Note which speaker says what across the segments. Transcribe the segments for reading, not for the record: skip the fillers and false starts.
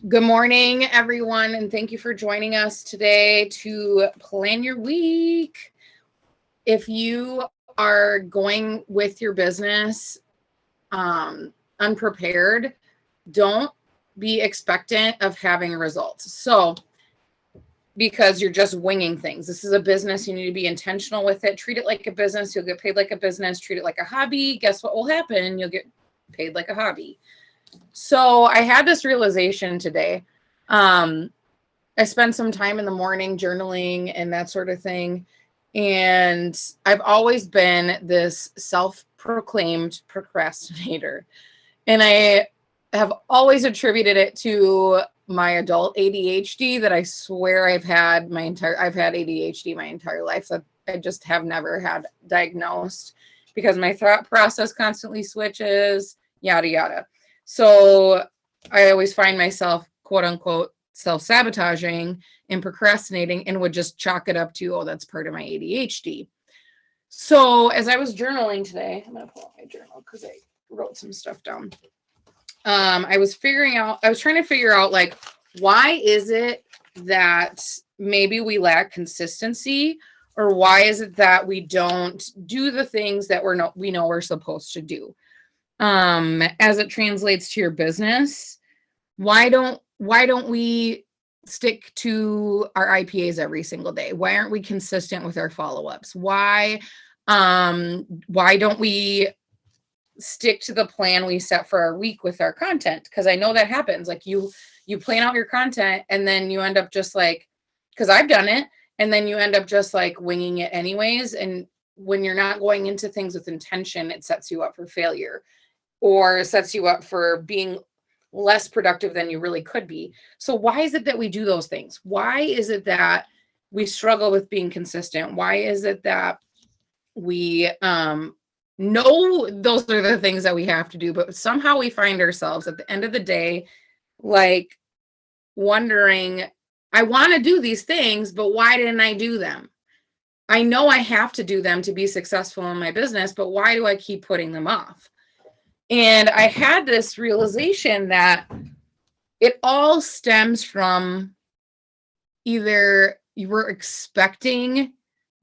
Speaker 1: Good morning, everyone, and thank you for joining us today to plan your week. If you are going with your business unprepared, don't be expectant of having results. So, because you're just winging things. This is a business. You need to be intentional with it. Treat it like a business. You'll get paid like a business. Treat it like a hobby. Guess what will happen? You'll get paid like a hobby. So I had this realization today. Um, I spend some time in the morning journaling and that sort of thing. And I've always been this self proclaimed procrastinator. And I have always attributed it to my adult ADHD that I swear I've had ADHD my entire life that I just have never had diagnosed because my thought process constantly switches, yada yada. So I always find myself quote unquote self-sabotaging and procrastinating and would just chalk it up to, oh, that's part of my ADHD. So as I was journaling today, I'm gonna pull out my journal because I wrote some stuff down. I was trying to figure out like, why is it that maybe we lack consistency, or why is it that we don't do the things that we know we're supposed to do? As it translates to your business, why don't we stick to our IPAs every single day? Why aren't we consistent with our follow-ups? Why don't we stick to the plan we set for our week with our content? Because I know that happens. Like you plan out your content and then you end up just like, because I've done it, and then you end up just like winging it anyways. And when you're not going into things with intention, it sets you up for failure or sets you up for being less productive than you really could be. So why is it that we do those things? Why is it that we struggle with being consistent? Why is it that we know those are the things that we have to do, but somehow we find ourselves at the end of the day like wondering, I want to do these things, but why didn't I do them? I know I have to do them to be successful in my business, but why do I keep putting them off? And I had this realization that it all stems from either you were expecting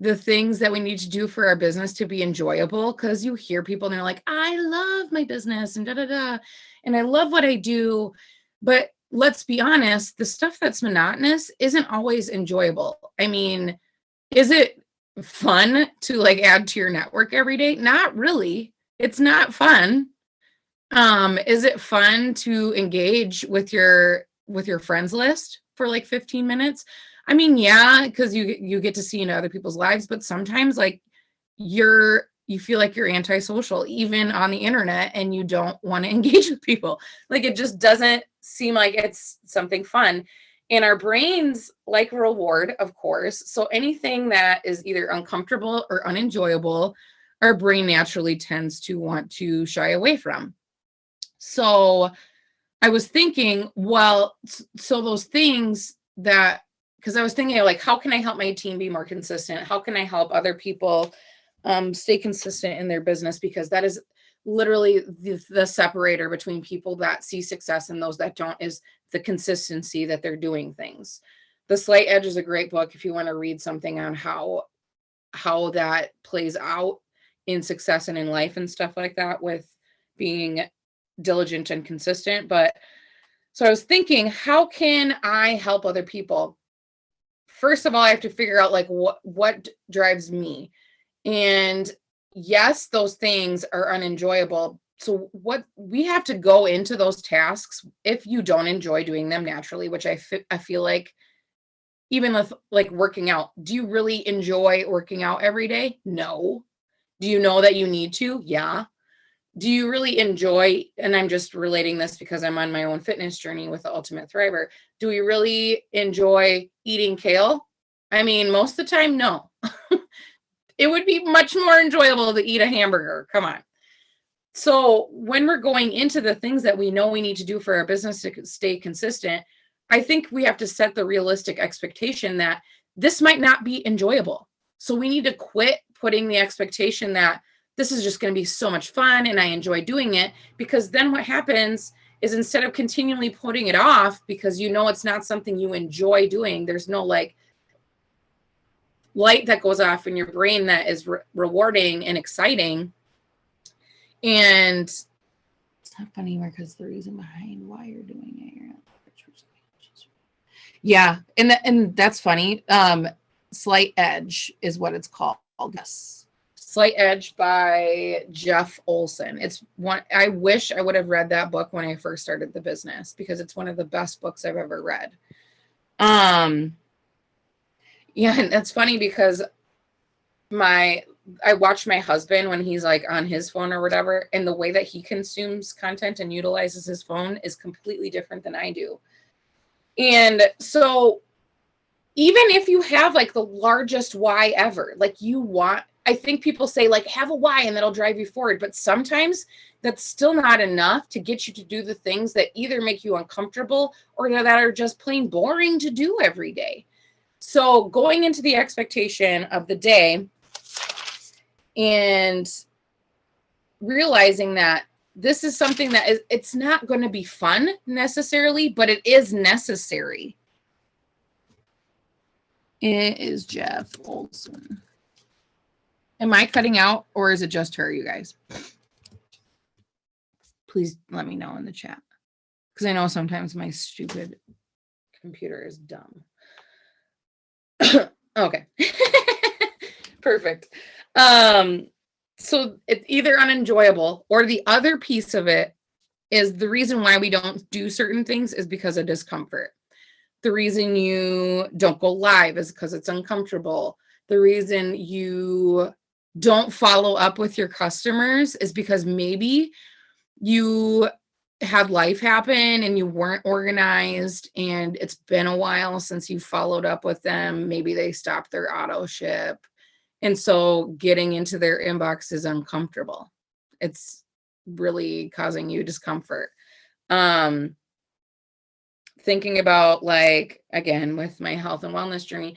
Speaker 1: the things that we need to do for our business to be enjoyable, because you hear people and they're like, I love my business and da da da, and I love what I do. But let's be honest, the stuff that's monotonous isn't always enjoyable. I mean, is it fun to like add to your network every day? Not really. It's not fun. Is it fun to engage with your friends list for like 15 minutes? I mean, yeah, because you get to see into other people's lives, but sometimes like you feel like you're antisocial even on the internet and you don't want to engage with people. Like it just doesn't seem like it's something fun. And our brains like reward, of course. So anything that is either uncomfortable or unenjoyable, our brain naturally tends to want to shy away from. So I was thinking, well, so those things that, because I was thinking like, how can I help my team be more consistent? How can I help other people stay consistent in their business? Because that is literally the separator between people that see success and those that don't, is the consistency that they're doing things. The Slight Edge is a great book if you want to read something on how that plays out in success and in life and stuff like that, with being diligent and consistent. But so I was thinking, how can I help other people? First of all, I have to figure out like what drives me. And yes, those things are unenjoyable. So what we have to go into those tasks, if you don't enjoy doing them naturally, which I feel like even with like working out, do you really enjoy working out every day? No. Do you know that you need to? Yeah. Do you really enjoy, and I'm just relating this because I'm on my own fitness journey with the Ultimate Thriver, do we really enjoy eating kale? I mean, most of the time, no. It would be much more enjoyable to eat a hamburger. Come on. So when we're going into the things that we know we need to do for our business to stay consistent, I think we have to set the realistic expectation that this might not be enjoyable. So we need to quit putting the expectation that this is just going to be so much fun and I enjoy doing it, because then what happens is instead of continually putting it off because you know it's not something you enjoy doing, there's no like light that goes off in your brain that is rewarding and exciting. And it's not funny because the reason behind why you're doing it. Yeah, and that's funny. Slight Edge is what it's called. Yes. Slight Edge by Jeff Olson. It's one, I wish I would have read that book when I first started the business because it's one of the best books I've ever read. Yeah, and that's funny because I watch my husband when he's like on his phone or whatever, and the way that he consumes content and utilizes his phone is completely different than I do. And so even if you have like the largest why ever, like I think people say like have a why and that'll drive you forward. But sometimes that's still not enough to get you to do the things that either make you uncomfortable or that are just plain boring to do every day. So going into the expectation of the day and realizing that this is something that it's not going to be fun necessarily, but it is necessary. It is Jeff Olson. Am I cutting out or is it just her, you guys? Please let me know in the chat. Because I know sometimes my stupid computer is dumb. Okay. Perfect. So it's either unenjoyable or the other piece of it is the reason why we don't do certain things is because of discomfort. The reason you don't go live is because it's uncomfortable. The reason you don't follow up with your customers is because maybe you had life happen and you weren't organized and it's been a while since you followed up with them. Maybe they stopped their auto ship. And so getting into their inbox is uncomfortable. It's really causing you discomfort. Thinking about like, again, with my health and wellness journey,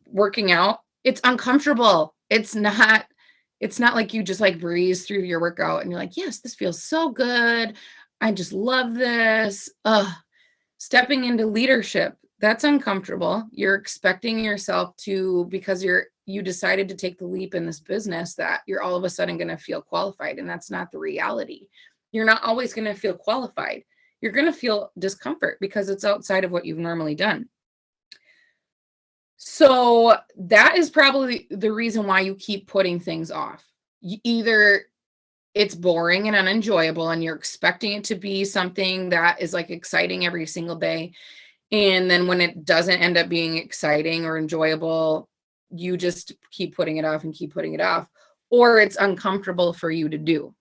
Speaker 1: working out, it's uncomfortable. It's not like you just like breeze through your workout and you're like, yes, this feels so good. I just love this. Stepping into leadership, that's uncomfortable. You're expecting yourself to, because you decided to take the leap in this business, that you're all of a sudden going to feel qualified. And that's not the reality. You're not always going to feel qualified. You're going to feel discomfort because it's outside of what you've normally done. So that is probably the reason why you keep putting things off. Either it's boring and unenjoyable and you're expecting it to be something that is like exciting every single day. And then when it doesn't end up being exciting or enjoyable, you just keep putting it off and keep putting it off, or it's uncomfortable for you to do.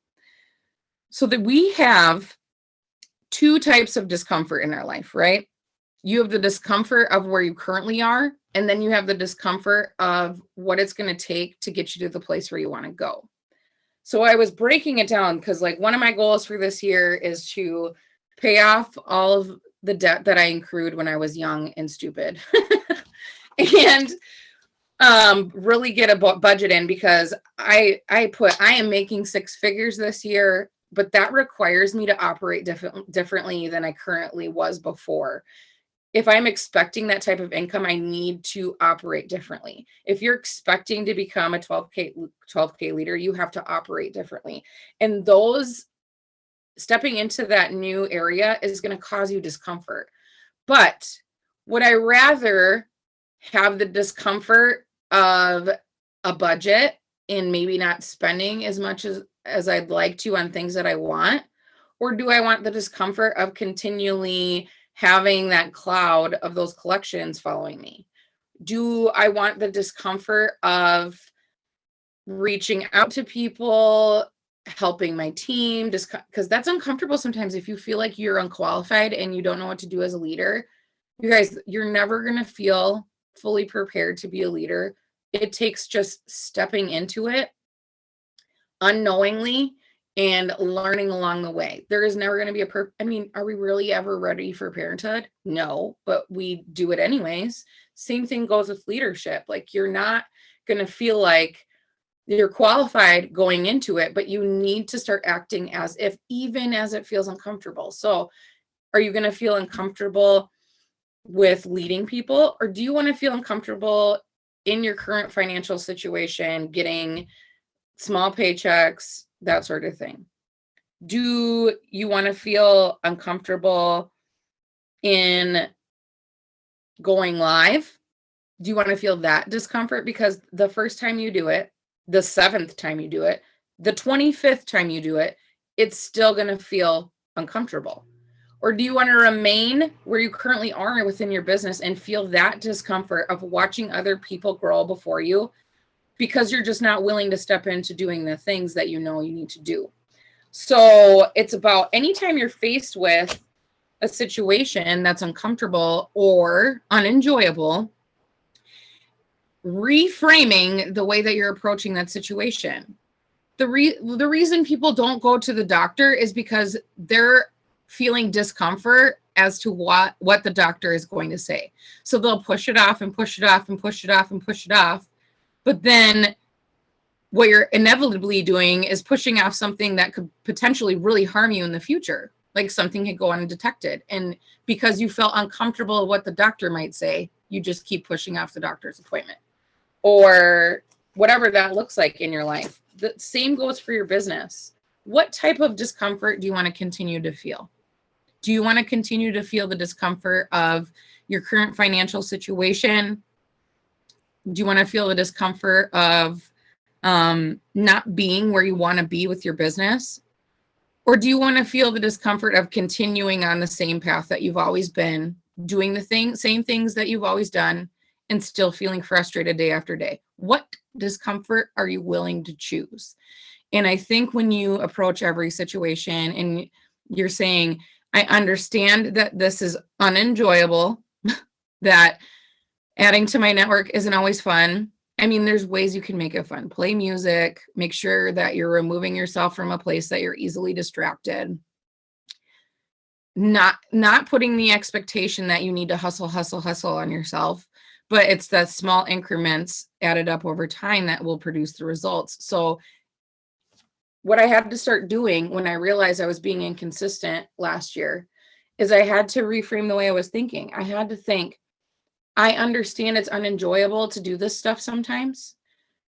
Speaker 1: So that we have two types of discomfort in our life, right? You have the discomfort of where you currently are, and then you have the discomfort of what it's going to take to get you to the place where you want to go. So I was breaking it down because like one of my goals for this year is to pay off all of the debt that I accrued when I was young and stupid and really get a budget in, because I am making six figures this year, but that requires me to operate differently than I currently was before. If I'm expecting that type of income, I need to operate differently. If you're expecting to become a 12K leader, you have to operate differently. And stepping into that new area is going to cause you discomfort. But would I rather have the discomfort of a budget and maybe not spending as much as I'd like to on things that I want? Or do I want the discomfort of continually having that cloud of those collections following me? Do I want the discomfort of reaching out to people, helping my team, just because that's uncomfortable sometimes. If you feel like you're unqualified and you don't know what to do as a leader, you guys, you're never going to feel fully prepared to be a leader. It takes just stepping into it unknowingly and learning along the way. There is never going to be are we really ever ready for parenthood? No, but we do it anyways. Same thing goes with leadership. Like, you're not going to feel like you're qualified going into it, but you need to start acting as if, even as it feels uncomfortable. So are you going to feel uncomfortable with leading people, or do you want to feel uncomfortable in your current financial situation, getting small paychecks, that sort of thing? Do you want to feel uncomfortable in going live? Do you want to feel that discomfort? Because the first time you do it, the 7th time you do it, the 25th time you do it, it's still going to feel uncomfortable. Or do you want to remain where you currently are within your business and feel that discomfort of watching other people grow before you because you're just not willing to step into doing the things that you know you need to do? So it's about anytime you're faced with a situation that's uncomfortable or unenjoyable, reframing the way that you're approaching that situation. The reason people don't go to the doctor is because they're feeling discomfort as to what the doctor is going to say. So they'll push it off and push it off and push it off and push it off. But then what you're inevitably doing is pushing off something that could potentially really harm you in the future. Like something could go undetected. And because you felt uncomfortable with what the doctor might say, you just keep pushing off the doctor's appointment. Or whatever that looks like in your life. The same goes for your business. What type of discomfort do you want to continue to feel? Do you want to continue to feel the discomfort of your current financial situation? Do you want to feel the discomfort of not being where you want to be with your business? Or do you want to feel the discomfort of continuing on the same path that you've always been, doing the same things that you've always done, and still feeling frustrated day after day? What discomfort are you willing to choose? And I think when you approach every situation and you're saying, I understand that this is unenjoyable, that adding to my network isn't always fun. I mean, there's ways you can make it fun. Play music, make sure that you're removing yourself from a place that you're easily distracted. Not putting the expectation that you need to hustle on yourself, but it's the small increments added up over time that will produce the results. So what I had to start doing when I realized I was being inconsistent last year is I had to reframe the way I was thinking. I had to think, I understand it's unenjoyable to do this stuff sometimes,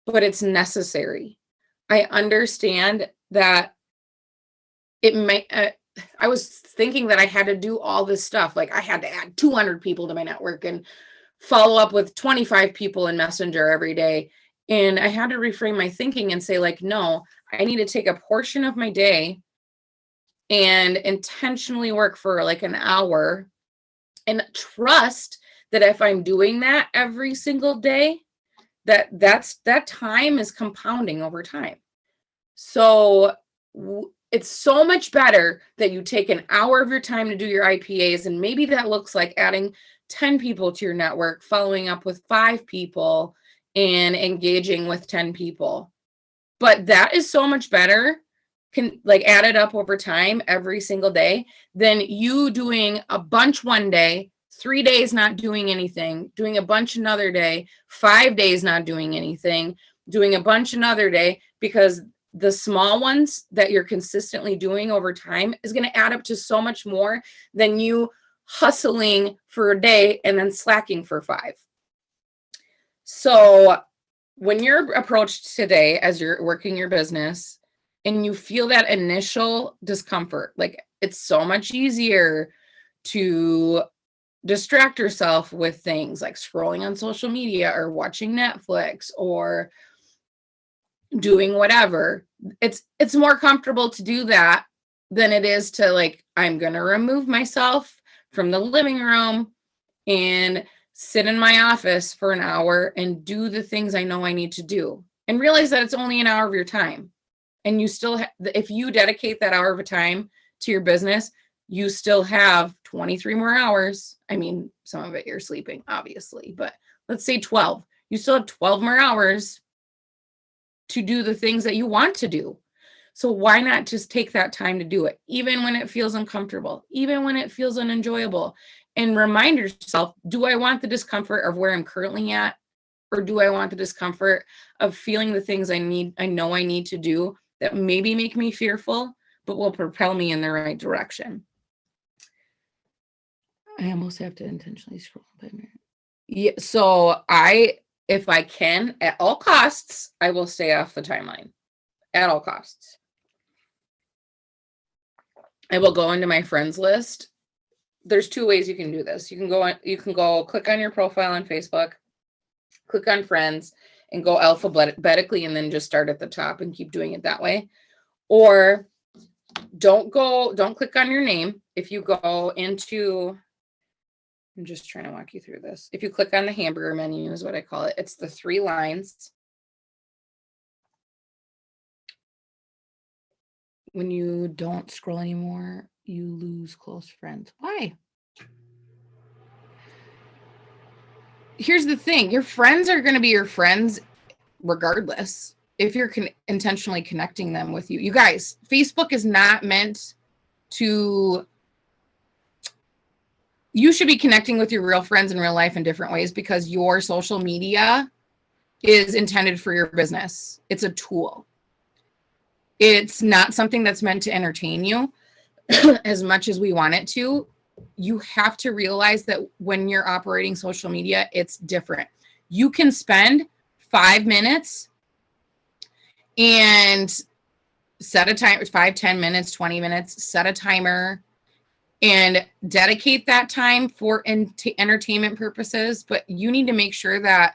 Speaker 1: but it's necessary. I understand that it may, I was thinking that I had to do all this stuff. Like I had to add 200 people to my network and follow up with 25 people in Messenger every day. And I had to reframe my thinking and say, like, no, I need to take a portion of my day and intentionally work for like an hour and trust that if I'm doing that every single day, that time is compounding over time. So it's so much better that you take an hour of your time to do your IPAs, and maybe that looks like adding 10 people to your network, following up with 5 people, and engaging with 10 people. But that is so much better, can like add it up over time every single day, than you doing a bunch one day, 3 days not doing anything, doing a bunch another day, 5 days not doing anything, doing a bunch another day, because the small ones that you're consistently doing over time is going to add up to so much more than you hustling for a day and then slacking for 5. So when you're approached today as you're working your business and you feel that initial discomfort, like it's so much easier to distract yourself with things like scrolling on social media or watching Netflix or doing whatever. It's more comfortable to do that than it is to like, I'm going to remove myself from the living room and sit in my office for an hour and do the things I know I need to do, and realize that it's only an hour of your time. And you still if you dedicate that hour of time to your business, you still have 23 more hours. I mean, some of it you're sleeping, obviously, but let's say 12. You still have 12 more hours to do the things that you want to do. So why not just take that time to do it, even when it feels uncomfortable, even when it feels unenjoyable, and remind yourself, do I want the discomfort of where I'm currently at? or do I want the discomfort of feeling the things I know I need to do that maybe make me fearful, but will propel me in the right direction? I almost have to intentionally scroll by minute. Yeah, so if I can, at all costs, I will stay off the timeline. At all costs. I will go into my friends list. There's 2 ways you can do this. You can go click on your profile on Facebook, click on friends, and go alphabetically, and then just start at the top and keep doing it that way. Or don't click on your name. If you go into, I'm just trying to walk you through this. If you click on the hamburger menu is what I call it. It's the 3 lines. When you don't scroll anymore, you lose close friends. Why? Here's the thing. Your friends are going to be your friends regardless if you're intentionally connecting them with you. You guys, Facebook is not meant to... You should be connecting with your real friends in real life in different ways, because your social media is intended for your business. It's a tool. It's not something that's meant to entertain you as much as we want it to. You have to realize that when you're operating social media, it's different. You can spend 5 minutes and set a timer, 5, 10 minutes, 20 minutes, set a timer and dedicate that time for entertainment purposes. But you need to make sure that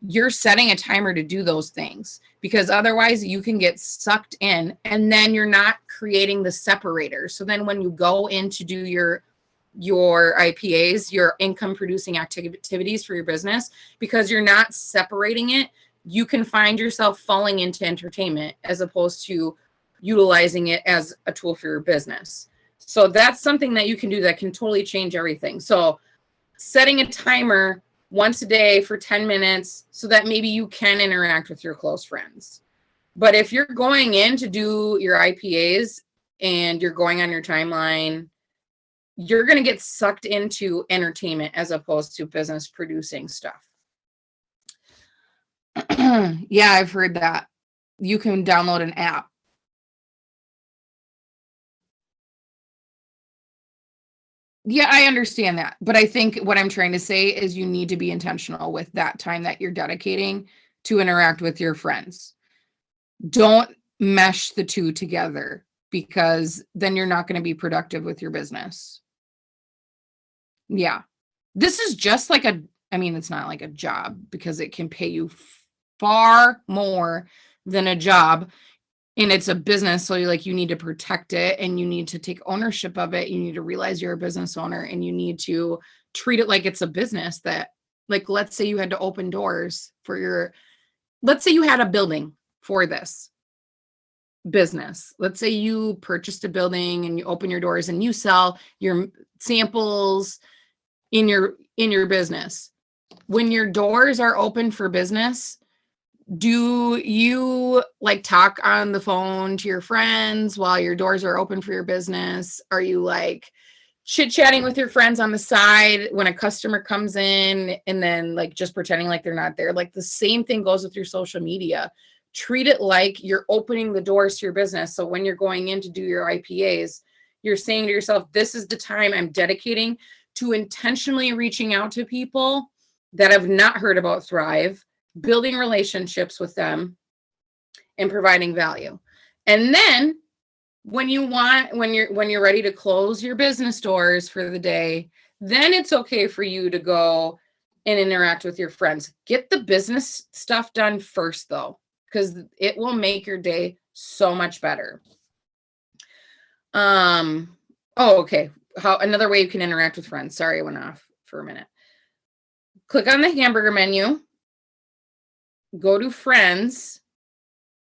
Speaker 1: you're setting a timer to do those things, because otherwise you can get sucked in and then you're not creating the separator. So then when you go in to do your IPAs, your income producing activities for your business, because you're not separating it, you can find yourself falling into entertainment as opposed to utilizing it as a tool for your business. So that's something that you can do that can totally change everything. So setting a timer once a day for 10 minutes so that maybe you can interact with your close friends. But if you're going in to do your IPAs and you're going on your timeline, you're going to get sucked into entertainment as opposed to business producing stuff. Yeah, I've heard that. You can download an app. Yeah, I understand that. But I think what I'm trying to say is you need to be intentional with that time that you're dedicating to interact with your friends. Don't mesh the two together, because then you're not going to be productive with your business. Yeah. This is just like it's not like a job, because it can pay you far more than a job. And it's a business, so you need to protect it and you need to take ownership of it. You need to realize you're a business owner and you need to treat it like it's a business. That, like, let's say you had to open doors for let's say you had a building for this business. Let's say you purchased a building and you open your doors and you sell your samples in your business. When your doors are open for business, do you talk on the phone to your friends while your doors are open for your business? Are you chit-chatting with your friends on the side when a customer comes in and then just pretending like they're not there? The same thing goes with your social media. Treat it like you're opening the doors to your business. So when you're going in to do your IPAs, you're saying to yourself, this is the time I'm dedicating to intentionally reaching out to people that have not heard about Thrive, building relationships with them, and providing value. And then when you're ready to close your business doors for the day, then it's okay for you to go and interact with your friends. Get the business stuff done first, though, because it will make your day so much better. Okay. Another way you can interact with friends. Sorry, I went off for a minute. Click on the hamburger menu. Go to friends,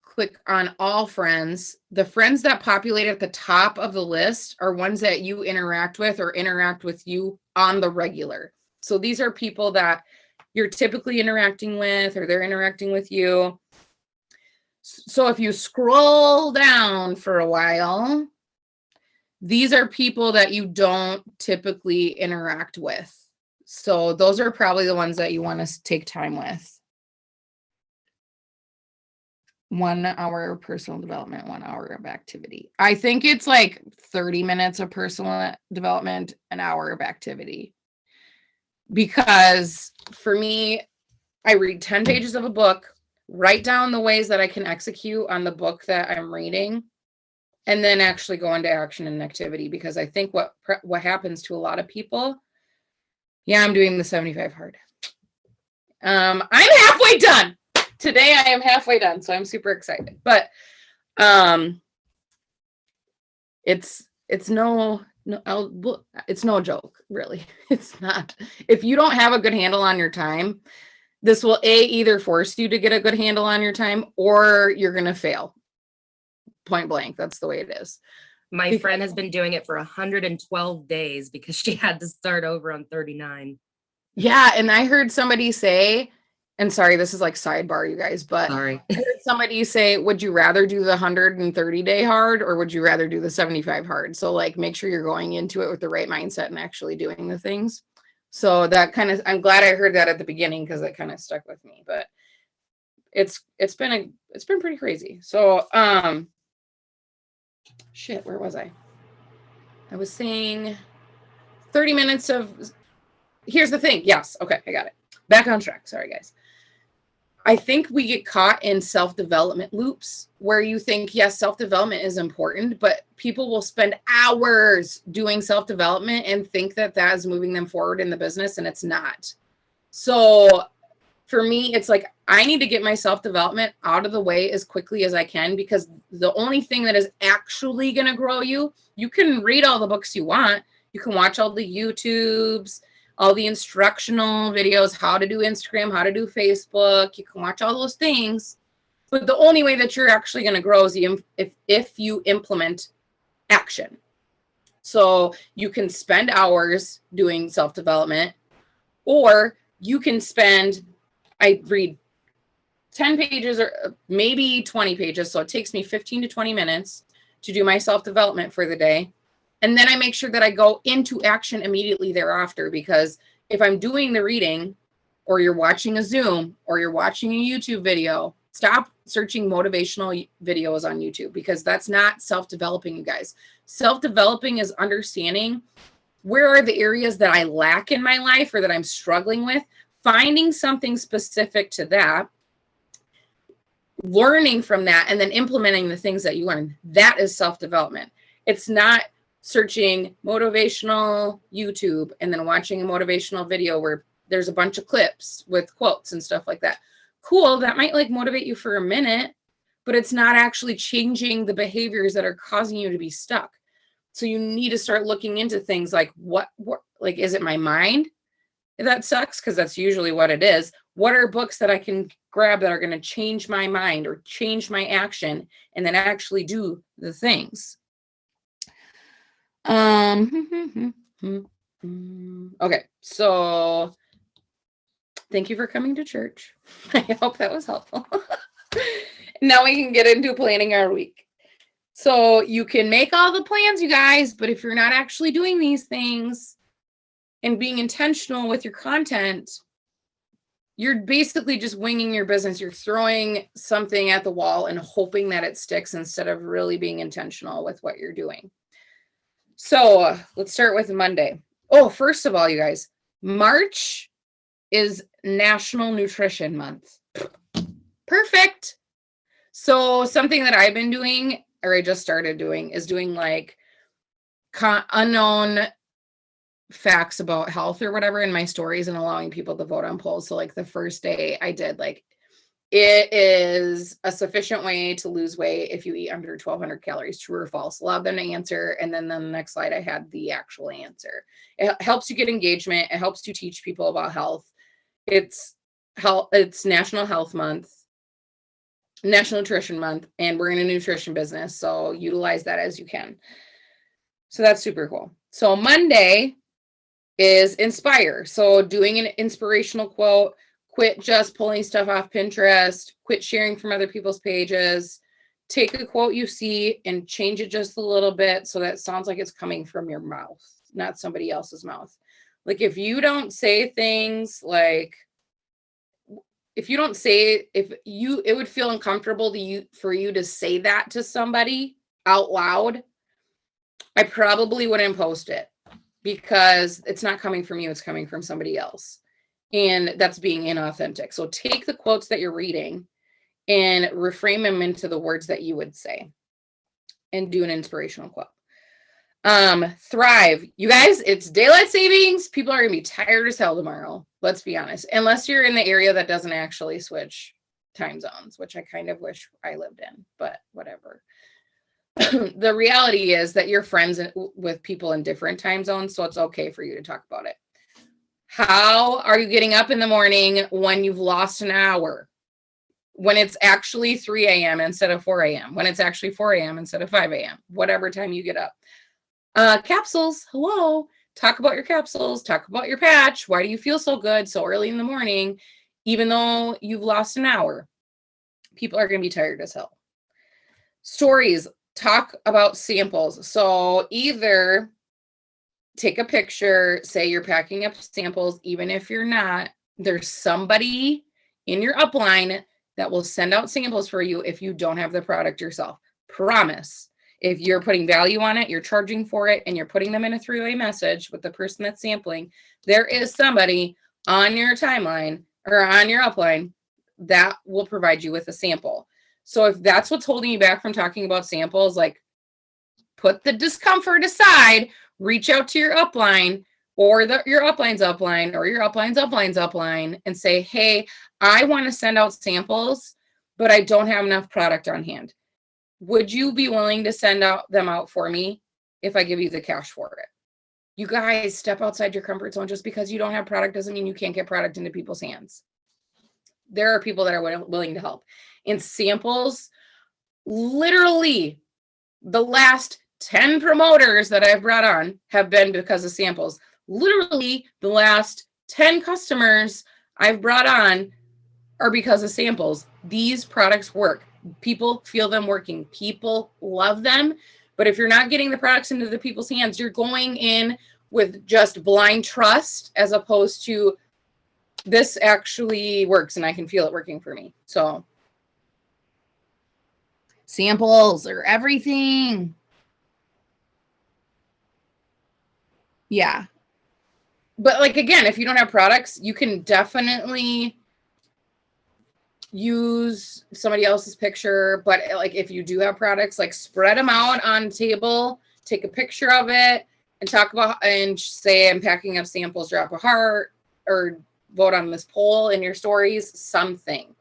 Speaker 1: click on all friends. The friends that populate at the top of the list are ones that you interact with or interact with you on the regular. So these are people that you're typically interacting with or they're interacting with you. So if you scroll down for a while, these are people that you don't typically interact with. So those are probably the ones that you want to take time with. 1 hour of personal development, 1 hour of activity. I think it's like 30 minutes of personal development, an hour of activity. Because for me, I read 10 pages of a book, write down the ways that I can execute on the book that I'm reading, and then actually go into action and activity. Because I think what happens to a lot of people, yeah, I'm doing the 75 hard. I'm halfway done. Today I am halfway done, so I'm super excited. But it's no joke, really. It's not. If you don't have a good handle on your time, this will either force you to get a good handle on your time, or you're going to fail. Point blank. That's the way it is.
Speaker 2: My friend has been doing it for 112 days because she had to start over on 39.
Speaker 1: Yeah. And I heard somebody say, and sorry, this is like sidebar, you guys, but
Speaker 2: sorry.
Speaker 1: I heard somebody say, would you rather do the 130-day hard, or would you rather do the 75 hard? So like, make sure you're going into it with the right mindset and actually doing the things. So that kind of, I'm glad I heard that at the beginning, because it kind of stuck with me. But it's been pretty crazy. So shit, where was I? I was saying 30 minutes of, here's the thing. Yes. Okay. I got it. Back on track. Sorry, guys. I think we get caught in self-development loops where you think, yes, self-development is important, but people will spend hours doing self-development and think that that is moving them forward in the business, and it's not. So for me, it's like, I need to get my self-development out of the way as quickly as I can, because the only thing that is actually going to grow you, you can read all the books you want. You can watch all the YouTubes, all the instructional videos, how to do Instagram, how to do Facebook. You can watch all those things. But the only way that you're actually going to grow is if you implement action. So you can spend hours doing self-development, or you can spend, I read 10 pages or maybe 20 pages. So it takes me 15 to 20 minutes to do my self-development for the day. And then I make sure that I go into action immediately thereafter, because if I'm doing the reading, or you're watching a Zoom, or you're watching a YouTube video, stop searching motivational videos on YouTube, because that's not self-developing, you guys. Self-developing is understanding where are the areas that I lack in my life or that I'm struggling with, finding something specific to that, learning from that, and then implementing the things that you learn. That is self-development. It's not searching motivational YouTube and then watching a motivational video where there's a bunch of clips with quotes and stuff like that. Cool, that might like motivate you for a minute, but it's not actually changing the behaviors that are causing you to be stuck. So you need to start looking into things like what like, is it my mind that sucks? Because that's usually what it is. What are books that I can grab that are going to change my mind or change my action, and then actually do the things? Okay, so thank you for coming to church. I hope that was helpful. Now we can get into planning our week. So you can make all the plans, you guys, but if you're not actually doing these things and being intentional with your content, you're basically just winging your business. You're throwing something at the wall and hoping that it sticks, instead of really being intentional with what you're doing. So let's start with Monday. Oh, first of all, you guys, March is National Nutrition Month. Perfect. So something that I've been doing, or I just started doing, is doing like unknown facts about health or whatever in my stories, and allowing people to vote on polls. So like the first day I did, like, it is a sufficient way to lose weight if you eat under 1,200 calories, true or false. Allowed them to answer. And then the next slide, I had the actual answer. It helps you get engagement. It helps you teach people about health. It's National Health Month, National Nutrition Month, and we're in a nutrition business. So utilize that as you can. So that's super cool. So Monday is Inspire. So doing an inspirational quote. Quit just pulling stuff off Pinterest, quit sharing from other people's pages. Take a quote you see and change it just a little bit so that it sounds like it's coming from your mouth, not somebody else's mouth. Like, if you don't say things like, if you don't say, it would feel uncomfortable for you to say that to somebody out loud, I probably wouldn't post it, because it's not coming from you, it's coming from somebody else. And that's being inauthentic. So take the quotes that you're reading and reframe them into the words that you would say, and do an inspirational quote. Thrive. You guys, it's daylight savings. People are gonna be tired as hell tomorrow. Let's be honest. Unless you're in the area that doesn't actually switch time zones, which I kind of wish I lived in, but whatever. The reality is that you're friends with people in different time zones, so it's okay for you to talk about it. How are you getting up in the morning when you've lost an hour? When it's actually 3 a.m. instead of 4 a.m. When it's actually 4 a.m. instead of 5 a.m. Whatever time you get up. Capsules, hello. Talk about your capsules. Talk about your patch. Why do you feel so good so early in the morning, even though you've lost an hour? People are going to be tired as hell. Stories. Talk about samples. So either take a picture, say you're packing up samples, even if you're not, there's somebody in your upline that will send out samples for you if you don't have the product yourself. Promise. If you're putting value on it, you're charging for it, and you're putting them in a three-way message with the person that's sampling, there is somebody on your timeline or on your upline that will provide you with a sample. So if that's what's holding you back from talking about samples, like, put the discomfort aside, reach out to your upline or your upline's upline or your upline's upline and say, hey, I want to send out samples, but I don't have enough product on hand. Would you be willing to send them out for me if I give you the cash for it? You guys, step outside your comfort zone. Just because you don't have product doesn't mean you can't get product into people's hands. There are people that are willing to help. And samples, literally the last 10 promoters that I've brought on have been because of samples. Literally the last 10 customers I've brought on are because of samples. These products work. People feel them working. People love them. But if you're not getting the products into the people's hands, you're going in with just blind trust, as opposed to, this actually works and I can feel it working for me. So samples are everything. Yeah. But like, again, if you don't have products, you can definitely use somebody else's picture. But like, if you do have products, like, spread them out on the table, take a picture of it and talk about, and say, I'm packing up samples, drop a heart, or vote on this poll in your stories, something.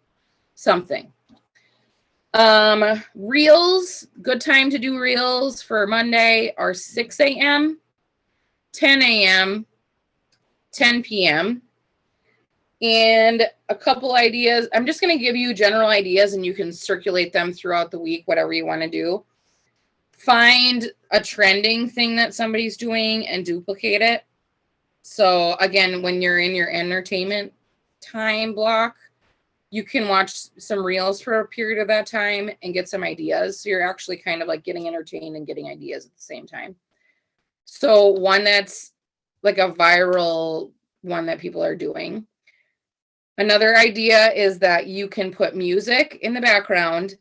Speaker 1: Reels, good time to do reels for Monday are 6 a.m., 10 a.m., 10 p.m. And a couple ideas. I'm just going to give you general ideas and you can circulate them throughout the week, whatever you want to do. Find a trending thing that somebody's doing and duplicate it. So again, when you're in your entertainment time block, you can watch some reels for a period of that time and get some ideas. So you're actually kind of like getting entertained and getting ideas at the same time. So one that's like a viral one that people are doing. Another idea is that you can put music in the background,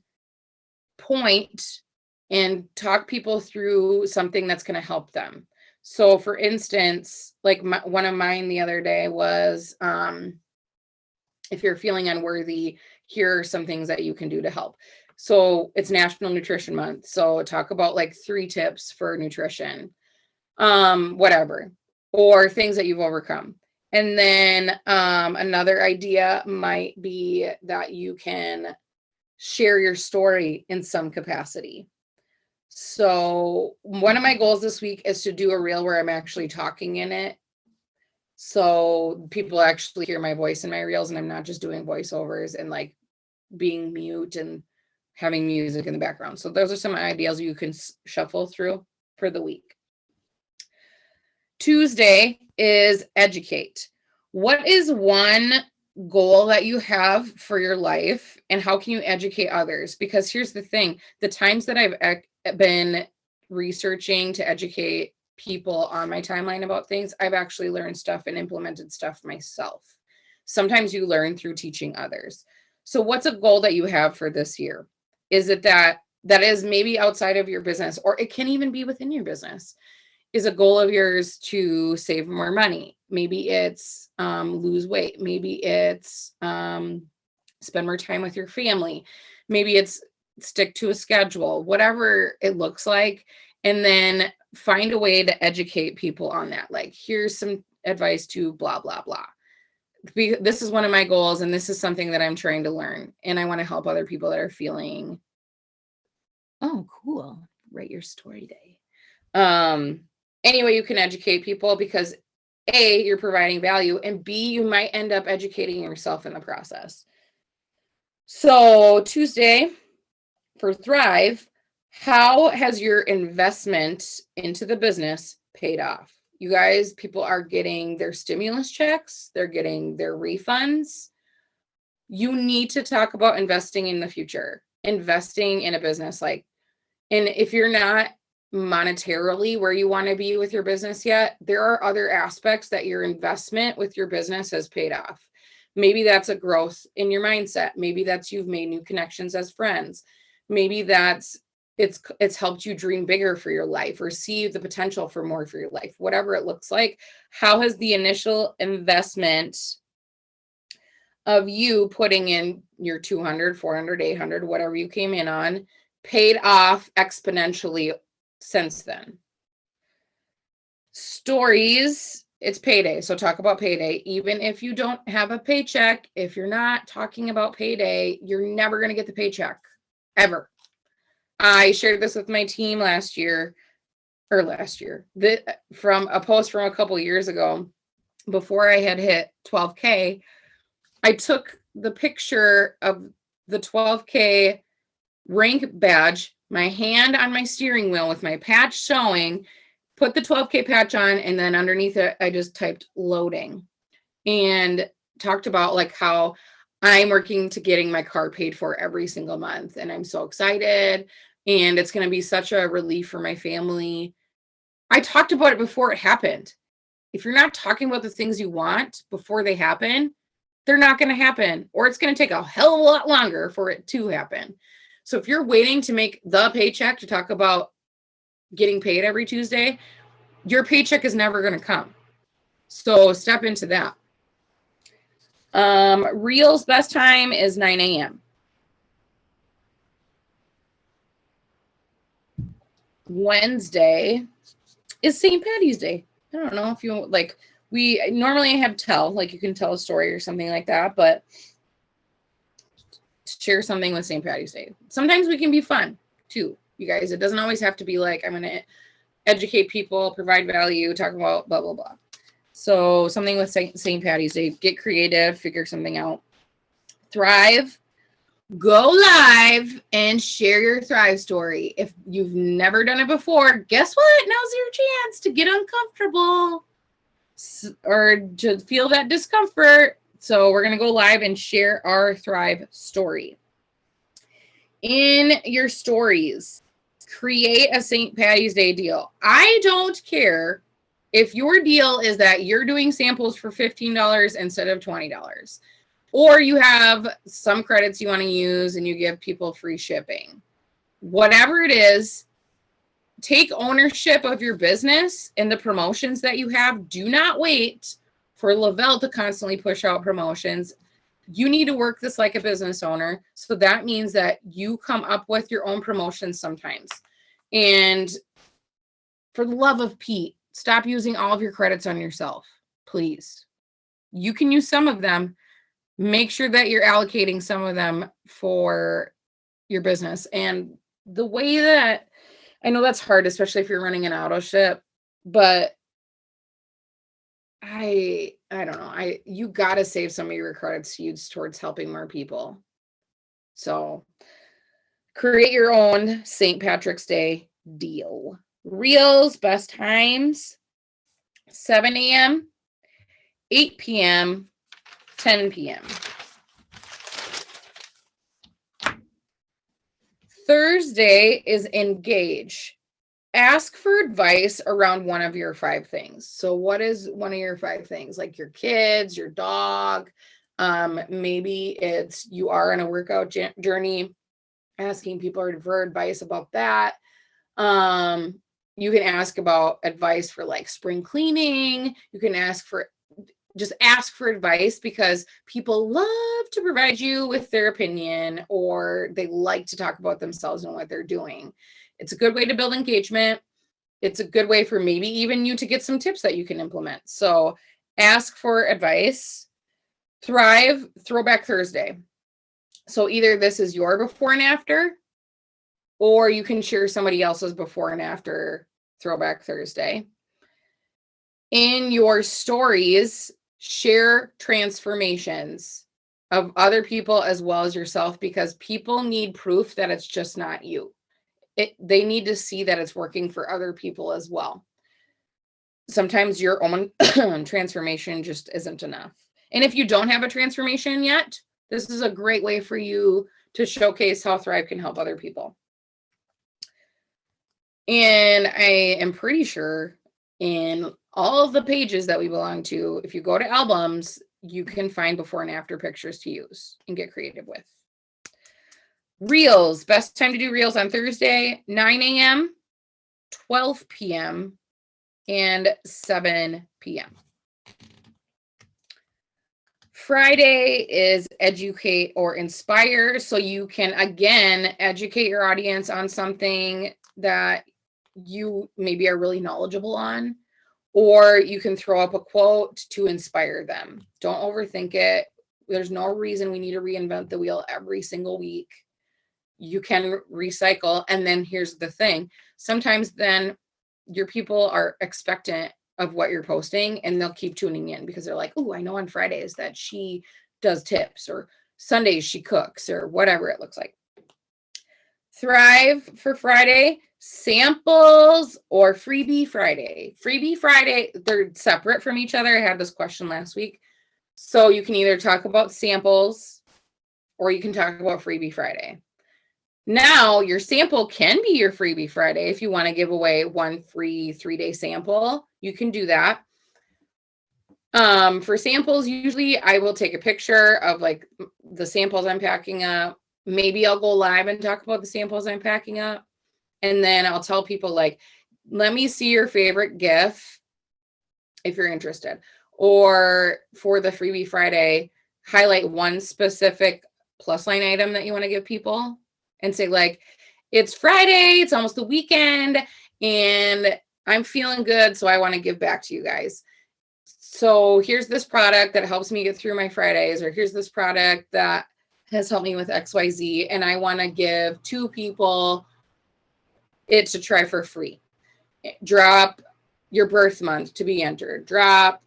Speaker 1: point, and talk people through something that's going to help them. So for instance, like one of mine the other day was, if you're feeling unworthy, here are some things that you can do to help. So it's National Nutrition Month. So talk about like 3 tips for nutrition, whatever, or things that you've overcome. And then another idea might be that you can share your story in some capacity. So one of my goals this week is to do a reel where I'm actually talking in it. So people actually hear my voice in my reels and I'm not just doing voiceovers and like being mute and having music in the background. So those are some ideas you can shuffle through for the week. Tuesday is educate. What is one goal that you have for your life and how can you educate others? Because here's the thing, the times that I've been researching to educate people on my timeline about things, I've actually learned stuff and implemented stuff myself. Sometimes you learn through teaching others. So what's a goal that you have for this year? Is it that is maybe outside of your business, or it can even be within your business? Is a goal of yours to save more money? Maybe it's lose weight. Maybe it's spend more time with your family. Maybe it's stick to a schedule, whatever it looks like. And then find a way to educate people on that. Like, here's some advice to blah, blah, blah. This is one of my goals, and this is something that I'm trying to learn. And I want to help other people that are feeling, oh, cool, write your story day. Any way you can educate people, because A, you're providing value, and B, you might end up educating yourself in the process. So Tuesday for Thrive, how has your investment into the business paid off? You guys, people are getting their stimulus checks, they're getting their refunds. You need to talk about investing in the future, investing in a business. And if you're not monetarily where you want to be with your business yet, there are other aspects that your investment with your business has paid off. Maybe that's a growth in your mindset. Maybe that's you've made new connections as friends. Maybe that's it's helped you dream bigger for your life or see the potential for more for your life, whatever it looks like. How has the initial investment of you putting in your 200, 400, 800, whatever you came in on, paid off exponentially since then? Stories, it's payday. So talk about payday. Even if you don't have a paycheck, if you're not talking about payday, you're never going to get the paycheck ever. I shared this with my team last year, from a post from a couple years ago. Before I had hit 12K, I took the picture of the 12K rank badge, my hand on my steering wheel with my patch showing, put the 12K patch on, and then underneath it, I just typed loading and talked about like how I'm working to getting my car paid for every single month. And I'm so excited. And it's going to be such a relief for my family. I talked about it before it happened. If you're not talking about the things you want before they happen, they're not going to happen, or it's going to take a hell of a lot longer for it to happen. So if you're waiting to make the paycheck to talk about getting paid every Tuesday, your paycheck is never going to come. So step into that. Reels best time is 9 a.m. Wednesday is St. Patty's Day. I don't know if you like, we normally have you can tell a story or something like that, but share something with St. Patty's Day. Sometimes we can be fun too, you guys. It doesn't always have to be like, I'm going to educate people, provide value, talk about blah, blah, blah. So something with St. Patty's Day, get creative, figure something out. Thrive, go live and share your Thrive story. If you've never done it before, guess what? Now's your chance to get uncomfortable or to feel that discomfort. So we're going to go live and share our Thrive story. In your stories, create a St. Patty's Day deal. I don't care if your deal is that you're doing samples for $15 instead of $20, or you have some credits you want to use and you give people free shipping. Whatever it is, take ownership of your business and the promotions that you have. Do not wait for Lavelle to constantly push out promotions. You need to work this like a business owner. So that means that you come up with your own promotions sometimes. And for the love of Pete, stop using all of your credits on yourself, please. You can use some of them. Make sure that you're allocating some of them for your business. And the way that, I know that's hard, especially if you're running an auto ship, but I don't know. You got to save some of your credits used towards helping more people. So create your own St. Patrick's Day deal. Reels, best times, 7 a.m., 8 p.m., 10 p.m. Thursday is engage. ask for advice around one of your 5 things. So what is one of your 5 things? Like your kids, your dog, maybe it's you are on a workout journey, asking people for advice about that. You can ask about advice for like spring cleaning. You can just ask for advice, because people love to provide you with their opinion, or they like to talk about themselves and what they're doing. It's a good way to build engagement. It's a good way for maybe even you to get some tips that you can implement. So ask for advice. Thrive, Throwback Thursday. So either this is your before and after, or you can share somebody else's before and after Throwback Thursday. In your stories, share transformations of other people as well as yourself, because people need proof that it's just not you. They need to see that it's working for other people as well. Sometimes your own transformation just isn't enough. And if you don't have a transformation yet, this is a great way for you to showcase how Thrive can help other people. And I am pretty sure in all of the pages that we belong to, if you go to albums, you can find before and after pictures to use and get creative with. Reels, best time to do reels on Thursday, 9 a.m., 12 p.m., and 7 p.m. Friday is educate or inspire. So you can, again, educate your audience on something that you maybe are really knowledgeable on, or you can throw up a quote to inspire them. Don't overthink it. There's no reason we need to reinvent the wheel every single week. You can recycle. And then here's the thing. Sometimes then your people are expectant of what you're posting, and they'll keep tuning in because they're like, oh, I know on Fridays that she does tips, or Sundays she cooks, or whatever it looks like. Thrive for Friday, samples or freebie Friday. Freebie Friday, they're separate from each other. I had this question last week. So you can either talk about samples or you can talk about freebie Friday. Now your sample can be your freebie Friday. If you want to give away one free 3-day sample, you can do that. For samples, usually I will take a picture of like the samples I'm packing up. Maybe I'll go live and talk about the samples I'm packing up. And then I'll tell people like, let me see your favorite GIF if you're interested. Or for the freebie Friday, highlight one specific plus line item that you want to give people and say like, it's Friday, it's almost the weekend, and I'm feeling good, so I want to give back to you guys. So here's this product that helps me get through my Fridays, or here's this product that has helped me with XYZ, and I want to give 2 people it to try for free. Drop your birth month to be entered. Drop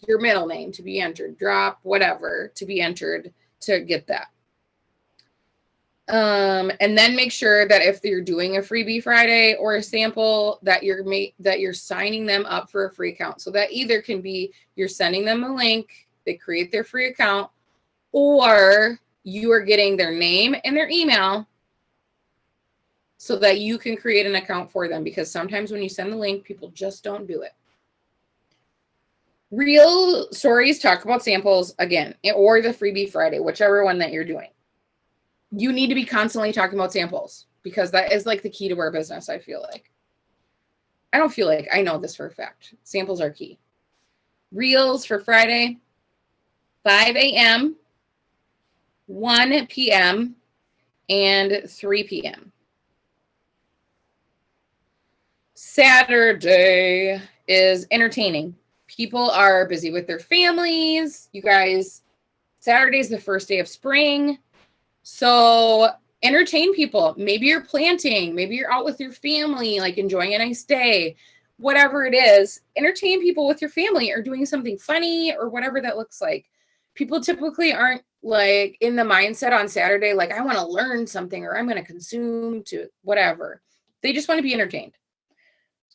Speaker 1: your middle name to be entered. Drop whatever to be entered to get that. And then make sure that if you're doing a freebie Friday or a sample, that you're signing them up for a free account. So that either can be you're sending them a link, they create their free account, or you are getting their name and their email so that you can create an account for them, because sometimes when you send the link, people just don't do it. Real stories talk about samples again, or the freebie Friday, whichever one that you're doing. You need to be constantly talking about samples, because that is like the key to our business. I feel like, I don't feel like, I know this for a fact. Samples are key. Reels for Friday, 5 a.m., 1 p.m., and 3 p.m. Saturday is entertaining. People are busy with their families. You guys, Saturday is the first day of spring. So entertain people. Maybe you're planting. Maybe you're out with your family, like enjoying a nice day. Whatever it is, entertain people with your family, or doing something funny, or whatever that looks like. People typically aren't like in the mindset on Saturday, like I want to learn something, or I'm going to consume to whatever. They just want to be entertained.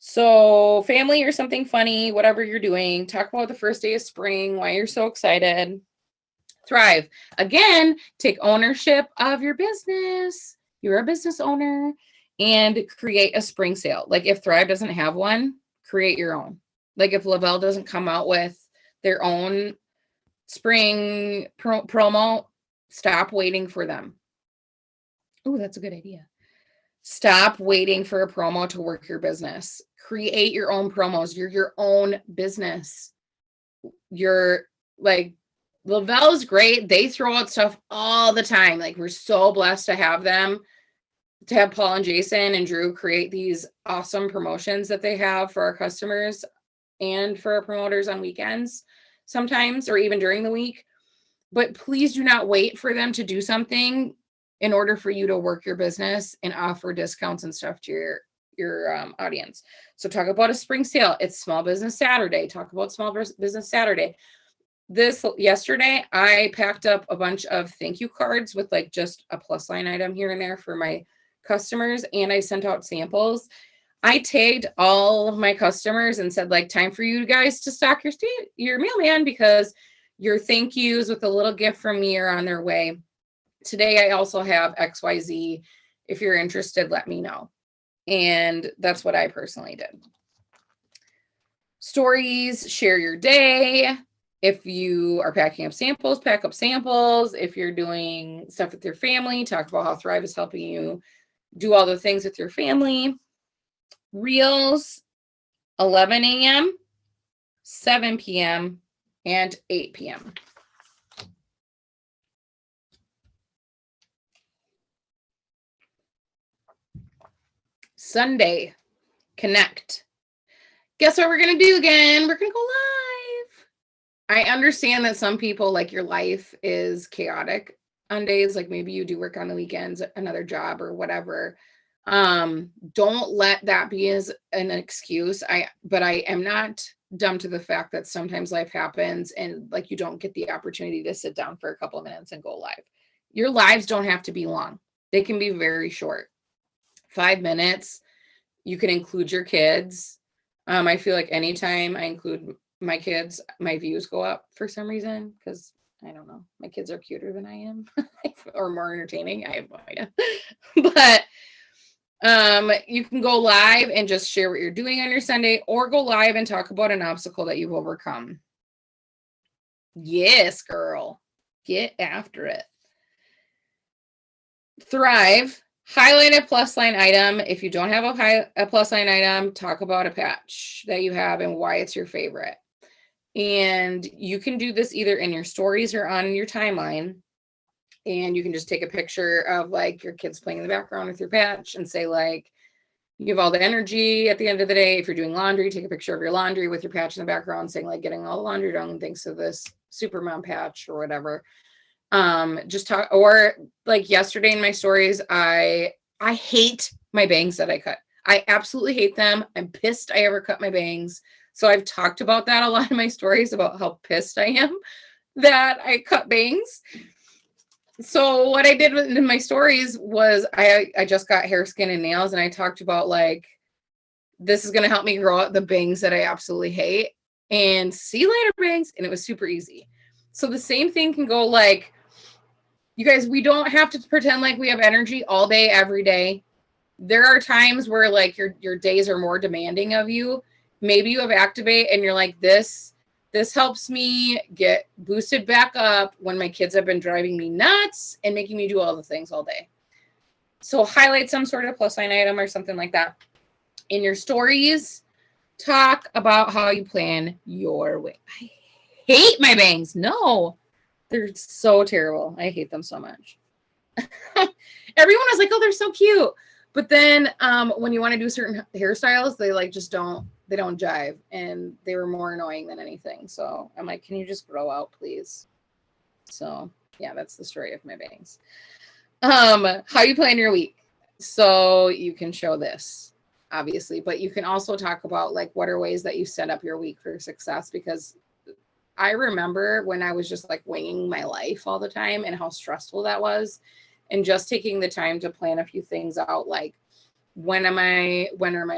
Speaker 1: So family or something funny, whatever you're doing, talk about the first day of spring, why you're so excited. Thrive. Again, take ownership of your business. You're a business owner, and create a spring sale. Like if Thrive doesn't have one, create your own. Like if Lavelle doesn't come out with their own spring promo, stop waiting for them. Oh, that's a good idea. Stop waiting for a promo to work your business. Create your own promos. You're your own business. You're like, Lavelle is great. They throw out stuff all the time. Like we're so blessed to have them, to have Paul and Jason and Drew create these awesome promotions that they have for our customers and for our promoters on weekends sometimes, or even during the week. But please do not wait for them to do something in order for you to work your business and offer discounts and stuff to your audience. So talk about a spring sale. It's Small Business Saturday. Talk about Small Business Saturday. Yesterday, I packed up a bunch of thank you cards with like just a plus line item here and there for my customers, and I sent out samples. I tagged all of my customers and said, like, time for you guys to stock your mailman because your thank yous with a little gift from me are on their way. Today, I also have XYZ. If you're interested, let me know. And that's what I personally did. Stories, share your day. If you are packing up samples, pack up samples. If you're doing stuff with your family, talk about how Thrive is helping you do all the things with your family. Reels, 11 a.m., 7 p.m., and 8 p.m. Sunday, connect. Guess what we're going to do again? We're going to go live. I understand that some people, like, your life is chaotic on days, like maybe you do work on the weekends, another job or whatever. Don't let that be as an excuse. But I am not dumb to the fact that sometimes life happens and like you don't get the opportunity to sit down for a couple of minutes and go live. Your lives don't have to be long. They can be very short. 5 minutes. You can include your kids. I feel like anytime I include my kids, my views go up for some reason because I don't know. My kids are cuter than I am or more entertaining. I have no idea. But you can go live and just share what you're doing on your Sunday, or go live and talk about an obstacle that you've overcome. Yes, girl. Get after it. Thrive. Highlight a plus line item. If you don't have a plus line item, talk about a patch that you have and why it's your favorite. And you can do this either in your stories or on your timeline. And you can just take a picture of like your kids playing in the background with your patch and say like, you have all the energy at the end of the day. If you're doing laundry, take a picture of your laundry with your patch in the background saying like getting all the laundry done thanks to this super mom patch or whatever. Just talk, or like yesterday in my stories, I hate my bangs that I cut. I absolutely hate them. I'm pissed I ever cut my bangs. So I've talked about that a lot in my stories about how pissed I am that I cut bangs. So what I did in my stories was I just got hair, skin, and nails, and I talked about like, this is going to help me grow out the bangs that I absolutely hate and see you later bangs. And it was super easy. So the same thing can go like, you guys, we don't have to pretend like we have energy all day, every day. There are times where like your days are more demanding of you. Maybe you have Activate and you're like, this helps me get boosted back up when my kids have been driving me nuts and making me do all the things all day. So highlight some sort of plus sign item or something like that. In your stories, talk about how you plan your week. I hate my bangs. No, they're so terrible. I hate them so much. Everyone was like, oh, they're so cute. But then when you want to do certain hairstyles, they like just don't jive, and they were more annoying than anything. So I'm like, can you just grow out, please? So yeah, that's the story of my bangs. How you plan your week. So you can show this, obviously, but you can also talk about like what are ways that you set up your week for success, because I remember when I was just like winging my life all the time and how stressful that was, and just taking the time to plan a few things out, like when are my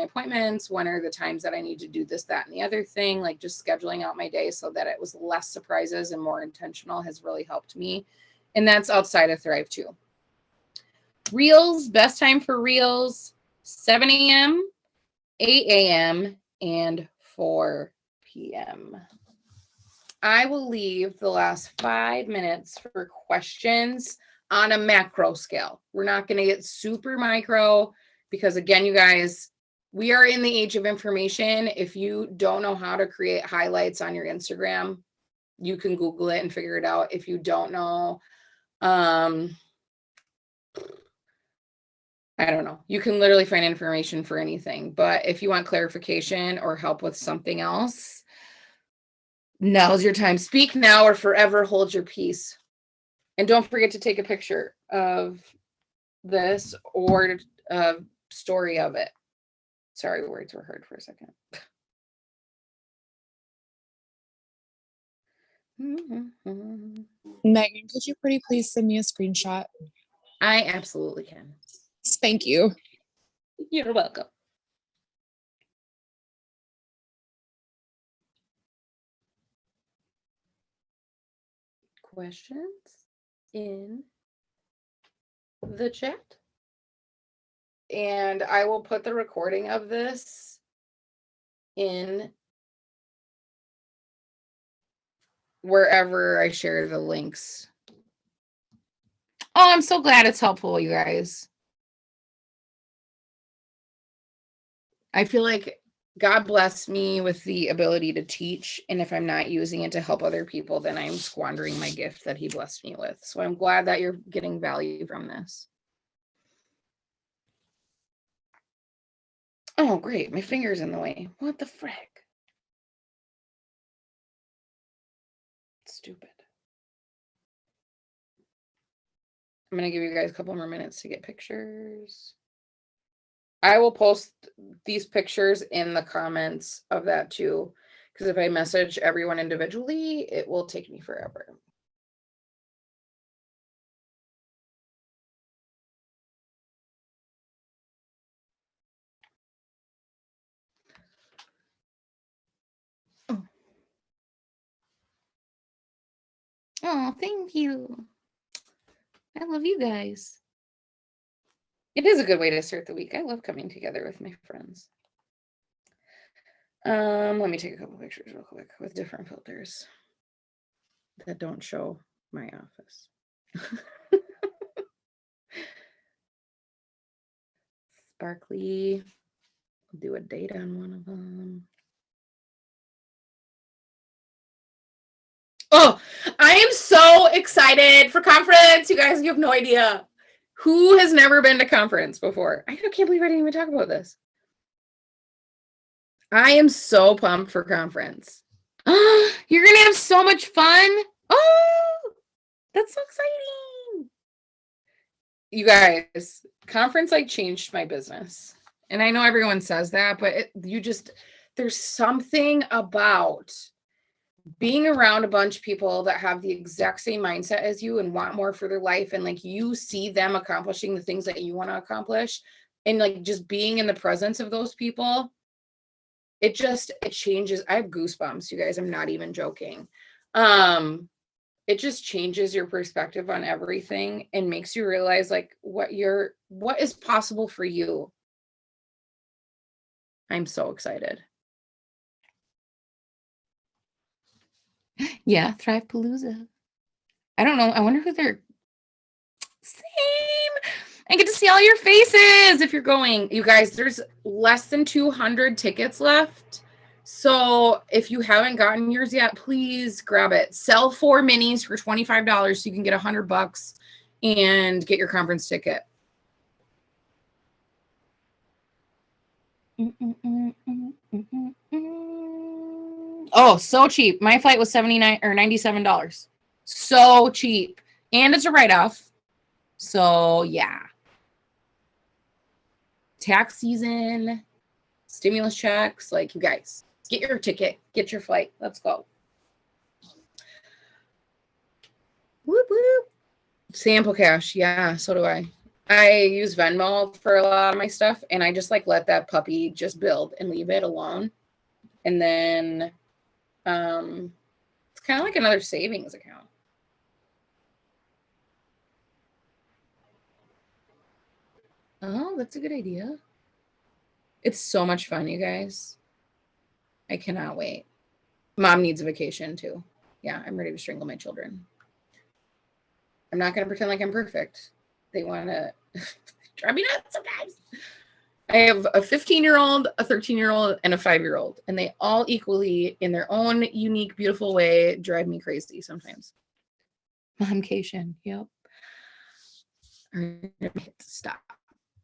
Speaker 1: appointments? When are the times that I need to do this, that, and the other thing? Like just scheduling out my day so that it was less surprises and more intentional has really helped me. And that's outside of Thrive too. Reels, best time for Reels. 7 a.m., 8 a.m., and 4 p.m. I will leave the last 5 minutes for questions on a macro scale. We're not going to get super micro because, again, you guys, we are in the age of information. If you don't know how to create highlights on your Instagram, you can Google it and figure it out. If you don't know, I don't know. You can literally find information for anything. But if you want clarification or help with something else, now's your time. Speak now or forever hold your peace. And don't forget to take a picture of this or a story of it. Sorry, words were heard for a second.
Speaker 3: Megan, could you pretty please send me a screenshot?
Speaker 1: I absolutely can.
Speaker 3: Thank you.
Speaker 1: You're welcome. Questions in the chat? And I will put the recording of this in wherever I share the links. Oh, I'm so glad it's helpful, you guys. I feel like God blessed me with the ability to teach. And if I'm not using it to help other people, then I'm squandering my gift that he blessed me with. So I'm glad that you're getting value from this. Oh, great. My finger's in the way. What the frick? Stupid. I'm going to give you guys a couple more minutes to get pictures. I will post these pictures in the comments of that too, because if I message everyone individually, it will take me forever. Oh, thank you. I love you guys. It is a good way to start the week. I love coming together with my friends. Let me take a couple pictures real quick with different filters that don't show my office. Sparkly. I'll do a date on one of them. Oh, I am so excited for conference. You guys, you have no idea. Who has never been to conference before? I can't believe I didn't even talk about this. I am so pumped for conference. You're going to have so much fun. Oh, that's so exciting. You guys, conference like changed my business. And I know everyone says that, but there's something about being around a bunch of people that have the exact same mindset as you and want more for their life. And like you see them accomplishing the things that you want to accomplish and like just being in the presence of those people. It changes. I have goosebumps, you guys. I'm not even joking. It just changes your perspective on everything and makes you realize like what is possible for you. I'm so excited. Yeah, Thrive Palooza. I don't know. I wonder who they're. Same. I get to see all your faces if you're going. You guys, there's less than 200 tickets left. So if you haven't gotten yours yet, please grab it. Sell 4 minis for $25 so you can get $100 and get your conference ticket. Oh, so cheap. My flight was $79 or $97. So cheap. And it's a write-off. So yeah. Tax season, stimulus checks, like you guys, get your ticket, get your flight. Let's go. Whoop, whoop. Sample cash. Yeah, so do I. I use Venmo for a lot of my stuff, and I just like let that puppy just build and leave it alone. And then it's kind of like another savings account. Oh, that's a good idea. It's so much fun, you guys. I cannot wait. Mom needs a vacation too. Yeah, I'm ready to strangle my children. I'm not going to pretend like I'm perfect. They want to drive me nuts sometimes. I have a 15-year-old, a 13-year-old, and a 5-year-old, and they all equally, in their own unique, beautiful way, drive me crazy sometimes. Momcation, yep. I'm going to stop.